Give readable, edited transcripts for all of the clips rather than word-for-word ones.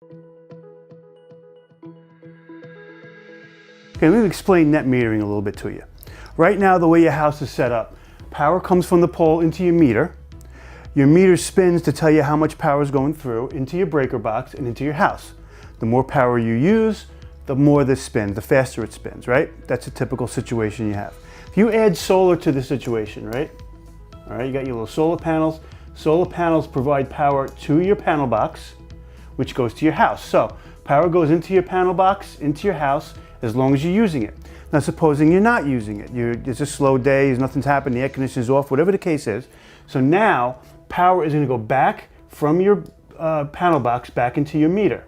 Okay, let me explain net metering a little bit to you. Right now, the way your house is set up, power comes from the pole into your meter. Your meter spins to tell you how much power is going through into your breaker box and into your house. The more power you use, the more this spins, the faster it spins, right? That's a typical situation you have. If you add solar to the situation, right? All right, you got your little solar panels. Solar panels provide power to your panel box, which goes to your house. So power goes into your panel box, into your house, as long as you're using it. Now, supposing you're not using it, it's a slow day, nothing's happened, the air conditioner's off, whatever the case is. So now power is going to go back from your panel box back into your meter.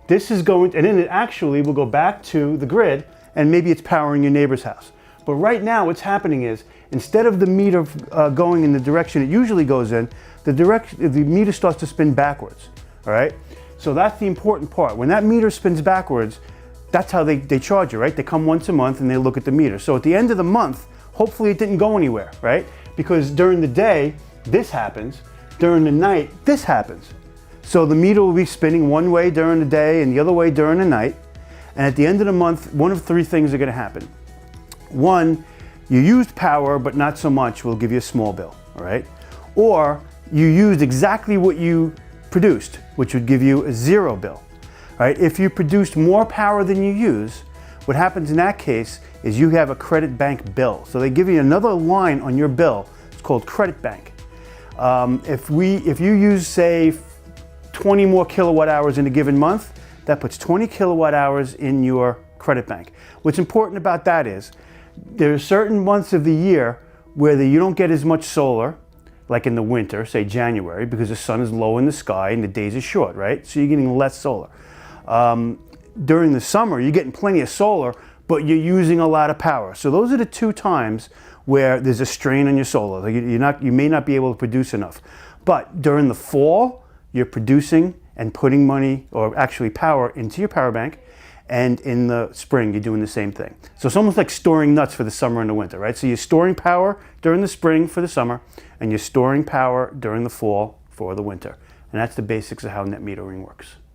This is going, and then it actually will go back to the grid, and maybe it's powering your neighbor's house. But right now what's happening is, instead of the meter going in the direction it usually goes in, the meter starts to spin backwards, all right? So that's the important part. When that meter spins backwards, that's how they charge you, right? They come once a month and they look at the meter. So at the end of the month, hopefully it didn't go anywhere, right? Because during the day, this happens. During the night, this happens. So the meter will be spinning one way during the day and the other way during the night. And at the end of the month, one of three things are gonna happen. One, you used power, but not so much, will give you a small bill, all right? Or you used exactly what you produced, which would give you a zero bill. All right, if you produced more power than you use, what happens in that case is you have a credit bank bill. So they give you another line on your bill. It's called credit bank. If you use, say, 20 more kilowatt hours in a given month, that puts 20 kilowatt hours in your credit bank. What's important about that is there are certain months of the year where you don't get as much solar, like in the winter, say January, because the sun is low in the sky and the days are short, right? So you're getting less solar. During the summer, you're getting plenty of solar, but you're using a lot of power. So those are the two times where there's a strain on your solar. Like you may not be able to produce enough. But during the fall, you're producing and putting money, or actually power, into your power bank. And in the spring, you're doing the same thing. So it's almost like storing nuts for the summer and the winter, right? So you're storing power during the spring for the summer, and you're storing power during the fall for the winter. And that's the basics of how net metering works.